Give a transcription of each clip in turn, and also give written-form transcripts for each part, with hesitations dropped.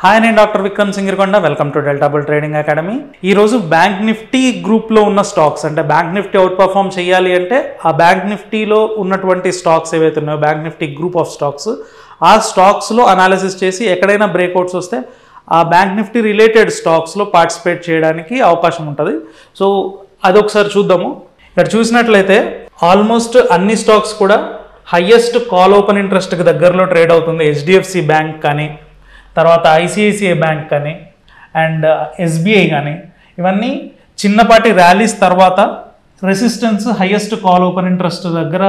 Hi, నేను doctor Vikram Singirkonda. Welcome to Delta Bull trading academy. ఈరోజు bank Nifty గ్రూప్లో ఉన్న స్టాక్స్, అంటే బ్యాంక్ నిఫ్టీ అవుట్ పర్ఫామ్ చేయాలి అంటే ఆ బ్యాంక్ నిఫ్టీలో ఉన్నటువంటి స్టాక్స్ ఏవైతే ఉన్నాయో, bank Nifty group of stocks, ఆ స్టాక్స్లో అనాలిసిస్ చేసి ఎక్కడైనా బ్రేక్అవుట్స్ వస్తే ఆ బ్యాంక్ నిఫ్టీ రిలేటెడ్ స్టాక్స్లో పార్టిసిపేట్ చేయడానికి అవకాశం ఉంటుంది. సో అదొకసారి చూద్దాము. ఇక్కడ చూసినట్లయితే ఆల్మోస్ట్ అన్ని స్టాక్స్ కూడా హయ్యెస్ట్ కాల్ ఓపెన్ ఇంట్రెస్ట్కి దగ్గరలో ట్రేడ్ అవుతుంది. హెచ్డిఎఫ్సి బ్యాంక్ కానీ, తర్వాత ఐసిఐసిఐ బ్యాంక్ కానీ, అండ్ ఎస్బీఐ కానీ, ఇవన్నీ చిన్నపాటి ర్యాలీస్ తర్వాత resistance highest call open interest దగ్గర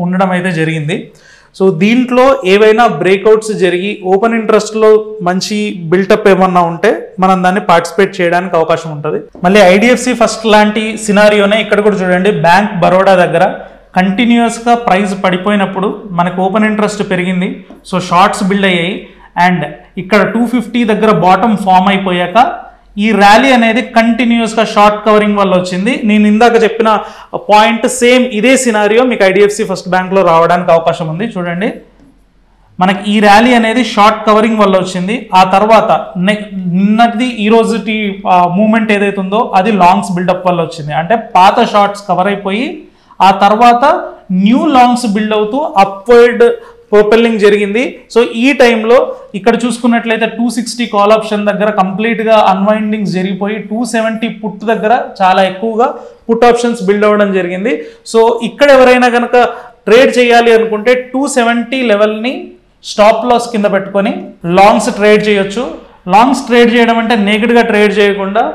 ఉండడం అయితే జరిగింది. సో దీంట్లో ఏవైనా బ్రేక్అవుట్స్ జరిగి ఓపెన్ ఇంట్రెస్ట్లో మంచి బిల్టప్ ఏమన్నా ఉంటే మనం దాన్ని పార్టిసిపేట్ చేయడానికి అవకాశం ఉంటుంది. మళ్ళీ ఐడిఎఫ్సి ఫస్ట్ లాంటి సినారియోనే ఇక్కడ కూడా చూడండి. బ్యాంక్ బరోడా దగ్గర కంటిన్యూస్గా ప్రైస్ పడిపోయినప్పుడు మనకు ఓపెన్ ఇంట్రెస్ట్ పెరిగింది, సో షార్ట్స్ బిల్డ్ అయ్యాయి. అండ్ ఇక్కడ 250 దగ్గర బాటమ్ ఫామ్ అయిపోయాక ఈ ర్యాలీ అనేది కంటిన్యూస్గా షార్ట్ కవరింగ్ వల్ల వచ్చింది. నేను ఇందాక చెప్పిన పాయింట్ సేమ్ ఇదే సినారియో మీకు ఐడిఎఫ్సి ఫస్ట్ బ్యాంక్లో రావడానికి అవకాశం ఉంది. చూడండి, మనకి ఈ ర్యాలీ అనేది షార్ట్ కవరింగ్ వల్ల వచ్చింది. ఆ తర్వాత నిన్నటిది ఈ రోజుటి మూమెంట్ ఏదైతే ఉందో అది లాంగ్స్ బిల్డప్ వల్ల వచ్చింది. అంటే పాత షార్ట్స్ కవర్ అయిపోయి ఆ తర్వాత న్యూ లాంగ్స్ బిల్డ్ అవుతూ అప్వర్డ్ ప్రొపెల్లింగ్ జరిగింది. సో ఈ టైంలో ఇక్కడ చూసుకున్నట్లయితే 260 కాల్ ఆప్షన్ దగ్గర కంప్లీట్గా అన్వైండింగ్స్ జరిగిపోయి 270 పుట్ దగ్గర చాలా ఎక్కువగా పుట్ ఆప్షన్స్ బిల్డ్ అవ్వడం జరిగింది. సో ఇక్కడ ఎవరైనా కనుక ట్రేడ్ చేయాలి అనుకుంటే 270 లెవెల్ని స్టాప్ లాస్ కింద పెట్టుకొని లాంగ్స్ ట్రేడ్ చేయొచ్చు. లాంగ్స్ ట్రేడ్ చేయడం అంటే నేకెడ్గా ట్రేడ్ చేయకుండా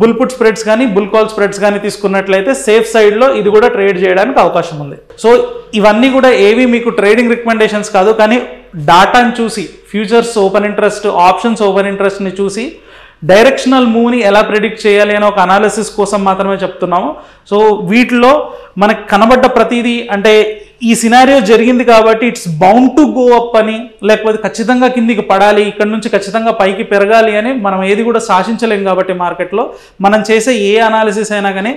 బుల్ పుట్ స్ప్రెడ్స్ కానీ బుల్ కాల్ స్ప్రెడ్స్ కానీ తీసుకున్నట్లయితే సేఫ్ సైడ్లో ఇది కూడా ట్రేడ్ చేయడానికి అవకాశం ఉంది. సో ఇవన్నీ కూడా ఏవి మీకు ట్రేడింగ్ రికమెండేషన్స్ కాదు, కానీ డాటాని చూసి, futures open interest, options open ఇంట్రెస్ట్ని చూసి డైరెక్షనల్ మూవ్ని ఎలా ప్రెడిక్ట్ చేయాలి అనే ఒక అనాలిసిస్ కోసం మాత్రమే చెప్తున్నాము. సో వీటిలో మనకు కనబడ్డ ప్రతిదీ, అంటే ఈ సినారియో జరిగింది కాబట్టి it's bound to go up అని, లేకపోతే ఖచ్చితంగా కిందికి పడాలి, ఇక్కడ నుంచి ఖచ్చితంగా పైకి పెరగాలి అని మనం ఏది కూడా శాసించలేం. కాబట్టి మార్కెట్లో మనం చేసే ఏ అనాలిసిస్ అయినా కానీ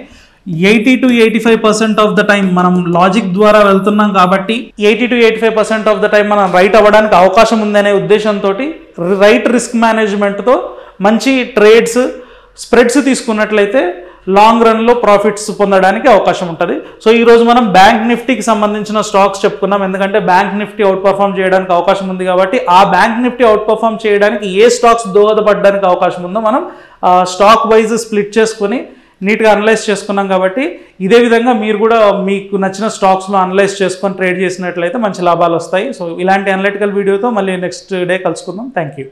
80 to 85% ఆఫ్ ద టైం మనం లాజిక్ ద్వారా వెళ్తున్నాం కాబట్టి 80 to 85% ఆఫ్ ద టైం మనం రైట్ అవ్వడానికి అవకాశం ఉందనే ఉద్దేశంతో రైట్ రిస్క్ మేనేజ్మెంట్తో మంచి ట్రేడ్స్, స్ప్రెడ్స్ తీసుకున్నట్లయితే లాంగ్ రన్లో ప్రాఫిట్స్ పొందడానికి అవకాశం ఉంటుంది. సో ఈరోజు మనం బ్యాంక్ నిఫ్టీకి సంబంధించిన స్టాక్స్ చెప్పుకున్నాం. ఎందుకంటే బ్యాంక్ నిఫ్టీ అవుట్ పర్ఫామ్ చేయడానికి అవకాశం ఉంది కాబట్టి ఆ బ్యాంక్ నిఫ్టీ అవుట్ పర్ఫామ్ చేయడానికి ఏ స్టాక్స్ దోహదపడడానికి అవకాశం ఉందో మనం స్టాక్ వైజ్ స్ప్లిట్ చేసుకొని నీట్గా అనలైజ్ చేసుకున్నాం. కాబట్టి ఇదే విధంగా మీరు కూడా మీకు నచ్చిన స్టాక్స్లో అనలైజ్ చేసుకొని ట్రేడ్ చేసినట్లయితే మంచి లాభాలు వస్తాయి. సో ఇలాంటి అనలిటికల్ వీడియోతో మళ్ళీ నెక్స్ట్ డే కలుసుకుందాం. Thank you.